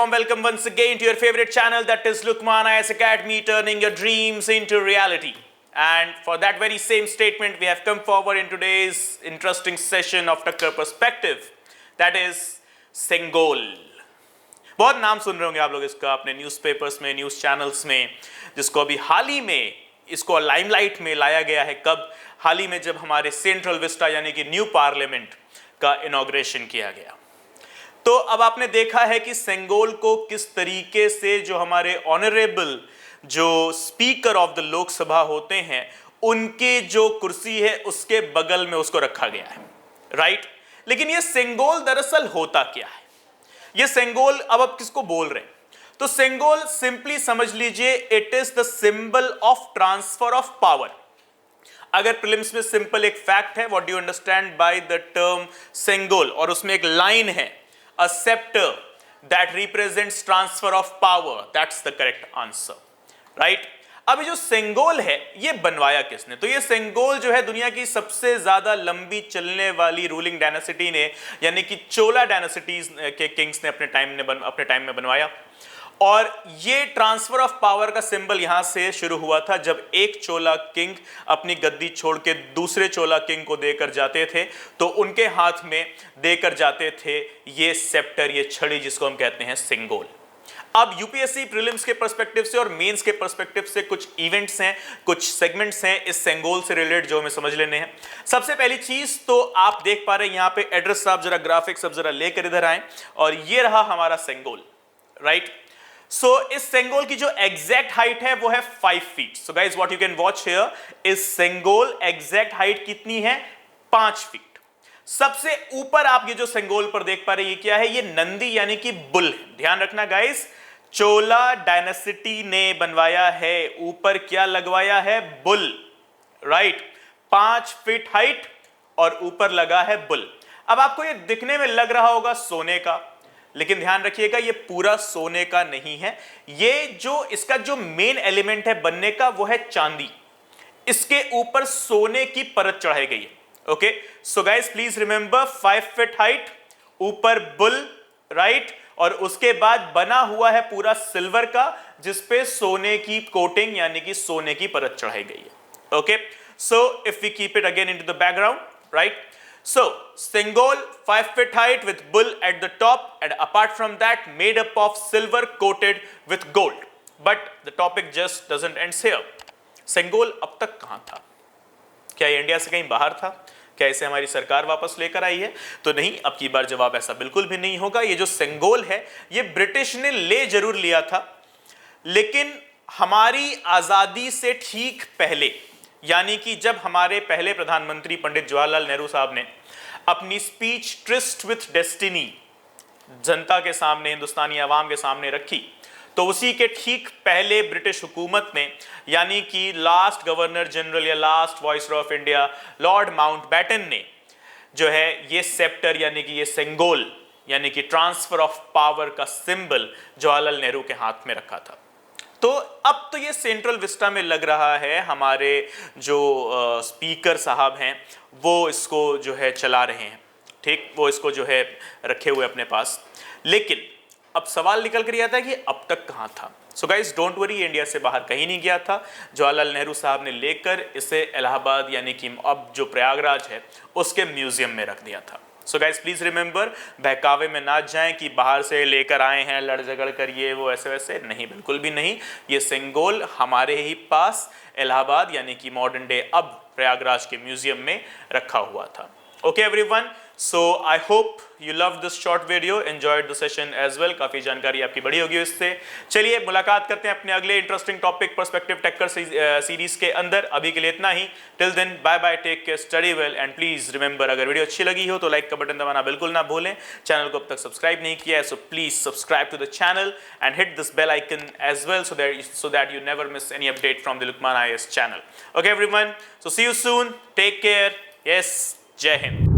warm welcome once again to your favorite channel, that is Luqman IAS Academy, turning your dreams into reality. And for that very same statement, we have come forward in today's interesting session of Takkar Perspective, that is Sengol. बहुत नाम सुन रहे होंगे आप लोग इसका अपने newspapers में, news channels में, जिसको अभी हाल ही में इसको लाइमलाइट में लाया गया है। कब? हाल ही में, जब हमारे सेंट्रल विस्टा यानी कि न्यू पार्लियामेंट का इनॉग्रेशन किया गया। तो अब आपने देखा है कि सेंगोल को किस तरीके से जो हमारे ऑनरेबल जो स्पीकर ऑफ द लोकसभा होते हैं, उनके जो कुर्सी है उसके बगल में उसको रखा गया है, राइट। लेकिन ये सेंगोल दरअसल होता क्या है? ये सेंगोल अब आप किसको बोल रहे हैं? तो सेंगोल सिंपली समझ लीजिए, it is the symbol of transfer of power. अगर प्रीलिम्स में सिंपल एक फैक्ट है, what do you understand by the term Sengol, और उसमें एक लाइन है, a scepter that represents transfer of power, that's the correct answer, right? अब जो सेंगोल है ये बनवाया किसने? तो ये सेंगोल जो है दुनिया की सबसे ज्यादा लंबी चलने वाली रूलिंग डायनेसिटी ने, यानी कि चोला डायनेसिटीज के किंग्स ने अपने टाइम में बनवाया। और ये ट्रांसफर ऑफ पावर का सिंबल यहां से शुरू हुआ था, जब एक चोला किंग अपनी गद्दी छोड़ के दूसरे चोला किंग को देकर जाते थे, तो उनके हाथ में देकर जाते थे ये सेप्टर, ये छड़ी, जिसको हम कहते हैं सेंगोल। अब यूपीएससी प्रीलिम्स के पर्सपेक्टिव से और मेंस के पर्सपेक्टिव से कुछ इवेंट्स हैं, कुछ सेगमेंट्स हैं इस सेंगोल से रिलेटेड जो हमें समझ लेने हैं। सबसे पहली चीज तो आप देख पा रहे हैं यहां पे एड्रेस, आप जरा ग्राफिक्स अब जरा लेकर इधर आए, और ये रहा हमारा सेंगोल, राइट। सो इस सेंगोल की जो एग्जैक्ट हाइट है वो है 5 feet. So guys what you can watch here is Sengol exact height कितनी है? 5 फीट। सबसे ऊपर आप ये जो सेंगोल पर देख पा रहे हैं, ये क्या है? ये नंदी यानी कि बुल है। ध्यान रखना गाइज, चोला डायनेसिटी ने बनवाया है, ऊपर क्या लगवाया है? Bull, right. 5 फीट हाइट और ऊपर लगा है बुल। अब आपको ये दिखने में लग रहा होगा सोने का, लेकिन ध्यान रखिएगा ये पूरा सोने का नहीं है। ये जो इसका जो मेन एलिमेंट है बनने का वो है चांदी, इसके ऊपर सोने की परत चढ़ाई गई है। Okay, so guys please remember 5 feet height, ऊपर बुल, राइट, और उसके बाद बना हुआ है पूरा सिल्वर का, जिसपे सोने की कोटिंग यानी कि सोने की परत चढ़ाई गई है। Okay, so if we keep it again into the background, right. So, Sengol 5 feet height with bull at the top, and apart from that made up of silver coated with gold. But the topic just doesn't end here. Sengol अब तक कहाँ था? क्या ये India से कहीं बाहर था? क्या इसे हमारी सरकार वापस लेकर आई है? तो नहीं, अब की बार जवाब ऐसा बिल्कुल भी नहीं होगा। ये जो सेंगोल है ये ब्रिटिश ने ले जरूर लिया था, लेकिन हमारी आज़ादी से ठीक पहले, यानी कि जब हमारे पहले प्रधानमंत्री पंडित जवाहरलाल नेहरू साहब ने अपनी स्पीच ट्रिस्ट विथ डेस्टिनी जनता के सामने, हिंदुस्तानी आवाम के सामने रखी, तो उसी के ठीक पहले ब्रिटिश हुकूमत ने, यानी कि लास्ट गवर्नर जनरल या last viceroy of India Lord Mountbatten ने जो है ये सेप्टर यानी कि ये सेंगोल यानी कि ट्रांसफर ऑफ पावर का सिंबल जवाहरलाल नेहरू के हाथ में रखा था। तो अब तो ये सेंट्रल विस्टा में लग रहा है, हमारे जो स्पीकर साहब हैं वो इसको जो है चला रहे हैं, ठीक, वो इसको जो है रखे हुए अपने पास। लेकिन अब सवाल निकल कर आता है कि अब तक कहाँ था? So guys don't worry, India से बाहर कहीं नहीं गया था। जवाहरलाल नेहरू साहब ने लेकर इसे इलाहाबाद यानी कि अब जो प्रयागराज है उसके म्यूजियम में रख दिया था। सो गाइज प्लीज रिमेंबर, बहकावे में ना जाएं कि बाहर से लेकर आए हैं लड़ झगड़ कर, ये वो ऐसे वैसे नहीं, बिल्कुल भी नहीं। ये सेंगोल हमारे ही पास इलाहाबाद यानी कि मॉडर्न डे अब प्रयागराज के म्यूजियम में रखा हुआ था। Okay everyone, so I hope you love this short video, enjoyed the session as well. काफ़ी जानकारी आपकी बड़ी होगी इससे। चलिए मुलाकात करते हैं अपने अगले इंटरेस्टिंग टॉपिक पर्सपेक्टिव टेक्कर सीरीज के अंदर। अभी के लिए इतना ही। Till then bye bye, take care, study well, and please remember, अगर वीडियो अच्छी लगी हो तो लाइक का बटन दबाना बिल्कुल ना भूलें। चैनल को अब तक सब्सक्राइब नहीं किया है, so please subscribe to the channel and hit this bell icon as well, so that you never miss any update from the Luqman IAS channel. Okay everyone, so see you soon, take care, yes, Jai Hind.